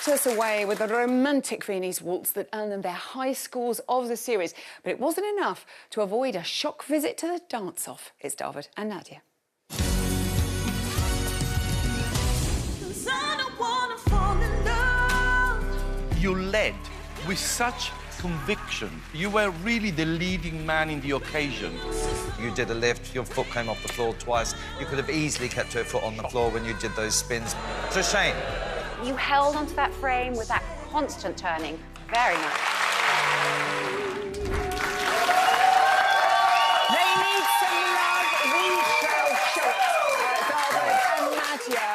swept us away with a romantic Viennese waltz that earned them their high scores of the series. But it wasn't enough to avoid a shock visit to the dance-off. It's Davood and Nadiya. You led with such conviction. You were really the leading man in the occasion. You did a lift, your foot came off the floor twice. You could have easily kept your foot on the floor when you did those spins. It's a shame. You held onto that frame with that constant turning. Very nice. They need some love. We shall show it. Davood and Nadiya.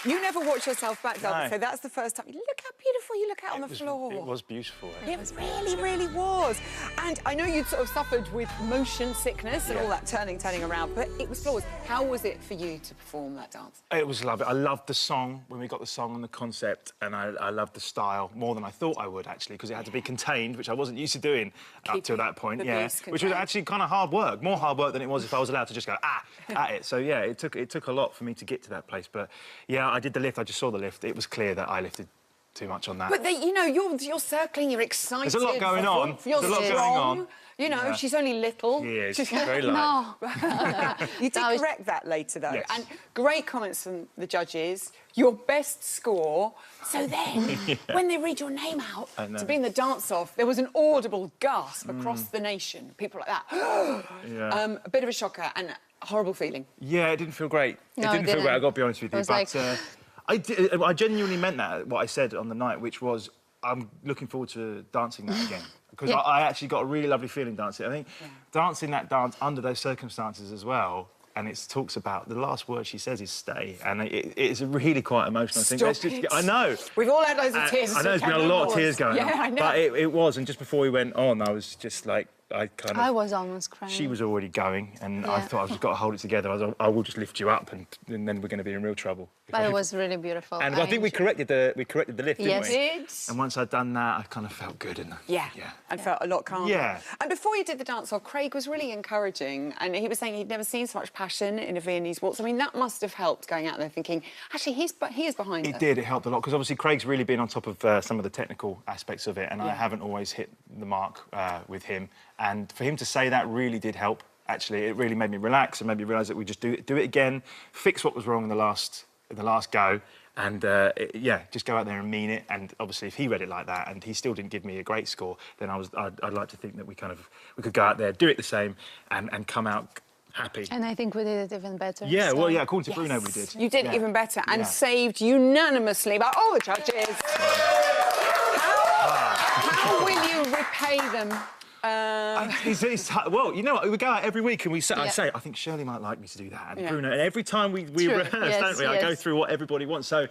You never watch yourself back, Davood, so that's the first time. Look how beautiful you look out on the floor. It was beautiful. It really, really was. And I know you'd sort of suffered with motion sickness and all that turning around, but it was flawless. How was it for you to perform that dance? It was lovely. I loved the song when we got the song and the concept, and I loved the style more than I thought I would, actually, because it had to be contained, which I wasn't used to doing up to that point. Yeah, which was actually kind of hard work, more hard work than it was if I was allowed to just go at it. So yeah, it took a lot for me to get to that place. But yeah, I did the lift. I just saw the lift. It was clear that I lifted too much on that. But you know, you're circling, you're excited. There's a lot going on. You're There's a lot strong. going on. You know, she's only little. She is. She's very light. No. You did correct that later, though. Yes. And great comments from the judges. Your best score. So then, when they read your name out to be in the dance-off, there was an audible gasp across the nation. People like that. Yeah. A bit of a shocker and a horrible feeling. Yeah, it didn't feel great. No, it didn't feel great, I've got to be honest with you. It was But like... I genuinely meant that, what I said on the night, which was I'm looking forward to dancing that again. Because I actually got a really lovely feeling dancing. I think dancing that dance under those circumstances as well, and it talks about, the last word she says is stay, and it's a really quite emotional thing. I know. We've all had loads of tears. I know there's been a lot of tears going on. Yeah, I know. But it was, and just before we went on, I was just like, I was almost crying. She was already going, and I thought I've just got to hold it together. I will just lift you up, and then we're going to be in real trouble. But it was really beautiful. And I think we corrected the lift, didn't we? Yes. And once I'd done that, I kind of felt good. And and felt a lot calmer. Yeah. And before you did the dance-off, Craig was really encouraging, and he was saying he'd never seen so much passion in a Viennese waltz. I mean, that must have helped going out there thinking, actually, he is behind it. us. It did. It helped a lot, because obviously Craig's really been on top of some of the technical aspects of it, and I haven't always hit the mark with him. And for him to say that really did help. Actually, it really made me relax and made me realise that we just do it again, fix what was wrong in the last go, and just go out there and mean it. And obviously, if he read it like that and he still didn't give me a great score, then I'd like to think that we could go out there, do it the same, and come out happy. And I think we did it even better. Yeah, well, yeah, according to Bruno, we did. You did even better, and saved unanimously by all the judges. How will you repay them? Well, you know what? We go out every week and I say, I think Shirley might like me to do that. And Bruno, and every time we rehearse, don't we? I go through what everybody wants. So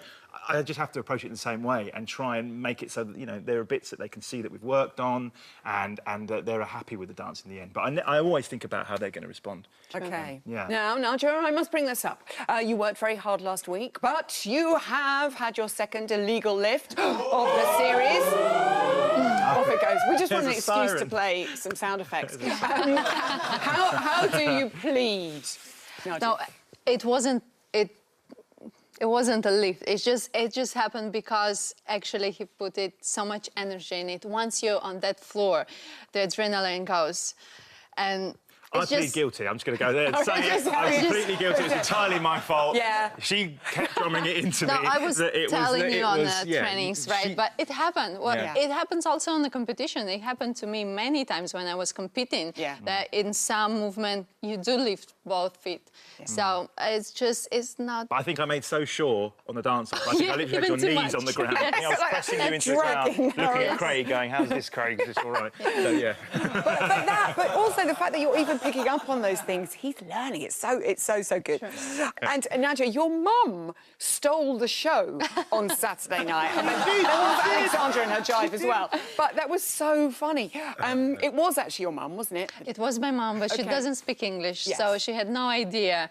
I just have to approach it in the same way and try and make it so that, you know, there are bits that they can see that we've worked on, and that they're happy with the dance in the end. But I always think about how they're going to respond. OK. Yeah. Now, Joe, I must bring this up. You worked very hard last week, but you have had your second illegal lift of the series. Off it goes. We just want an excuse to play some sound effects. How do you plead? No, it wasn't. It wasn't a lift. It just happened because actually he put so much energy in it. Once you're on that floor, the adrenaline goes, and. I plead guilty. I'm just going to go there and say it. I'm completely guilty. It's entirely my fault. Yeah. She kept drumming it into me. No, I was telling you on the trainings, right? But it happened. Well, it happens also in the competition. It happened to me many times when I was competing. Yeah. That in some movement you do lift both feet. Yeah. So it's not. But I think I made so sure on the dance floor. I think I literally had your knees on the ground. Yes. I was pressing you into the ground, looking at Craig, going, "How's this, Craig? Is this all right?" So yeah. But also the fact that you're even picking up on those things, he's learning. It's so good. Sure. And Nadiya, your mum stole the show on Saturday night. I mean, there was Alexandra and her jive as well. But that was so funny. It was actually your mum, wasn't it? It was my mum, but she doesn't speak English, so she had no idea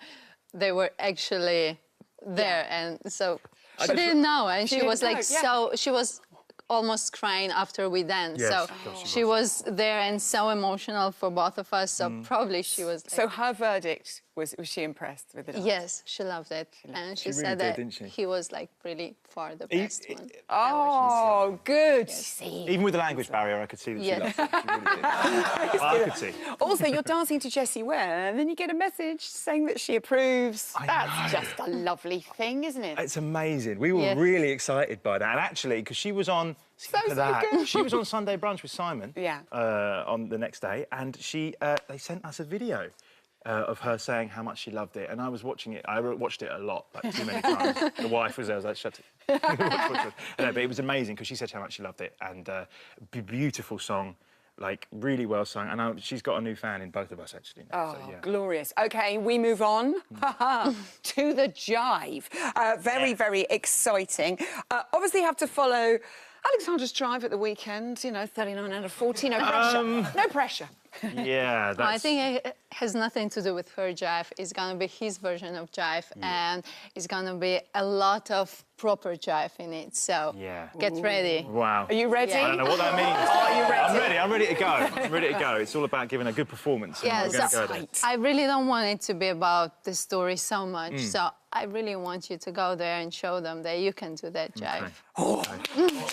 they were actually there, and so she didn't know, and she was like she was almost crying after we danced. Yes, so she was there and so emotional for both of us. So probably she was. So her verdict Was she impressed with it? Yes, she loved it. And she She really said did, that didn't she? he was like really far the best one. Oh, good. See. Even with the language barrier, I could see that she Yeah. loved it. She really did. I could see. Also, you're dancing to Jessie Ware, and then you get a message saying that she approves. I That's know. just a lovely thing, isn't it? It's amazing. We were Yeah. really excited by that. And actually, because she was on... So good. She was on Sunday Brunch with Simon Yeah. on the next day, and they sent us a video of her saying how much she loved it. And I was watching it. I watched it a lot, like too many times. The wife was there. I was like, shut it. No, but it was amazing because she said how much she loved it. And beautiful song, like really well sung. And she's got a new fan in both of us, actually. Now, Oh, so, yeah. glorious. OK, we move on to the jive. Very, very exciting. Obviously, have to follow Alexandra's drive at the weekend. You know, 39 out of 40, no pressure. No pressure. Yeah, that's... I think it has nothing to do with her jive. It's gonna be his version of jive, and it's gonna be a lot of proper jive in it. So Yeah. get ready. Wow. Are you ready? Yeah. I don't know what that means. Are you ready? I'm ready to go. I'm ready to go. It's all about giving a good performance. and Yeah, we're gonna so go there. I really don't want it to be about the story so much. So I really want you to go there and show them that you can do that jive.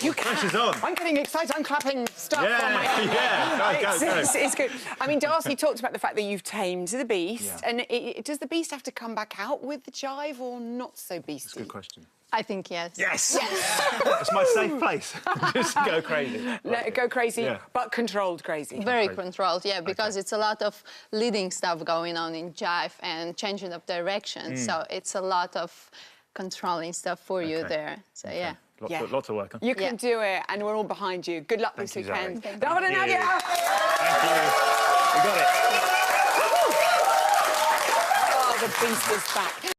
You can. Pressure's on. I'm getting excited. I'm clapping stuff Yeah, on my... yeah. Go, go. It's good. I mean, Darcy talked about the fact that you've tamed the beast. Yeah. And does the beast have to come back out with the jive or not so beastie? Good question. I think yes. Yes! It's my safe place. Just go crazy. Let it go crazy, Yeah. but controlled crazy. Very controlled, yeah, because it's a lot of leading stuff going on in jive and changing of direction. So it's a lot of controlling stuff for you Okay. there. So yeah. Lots of work on. You can do it, and we're all behind you. Good luck this Thank you, Zoe. weekend. Thank Davood you. Nadiya! Thank you. We got it. Oh, the beast is back.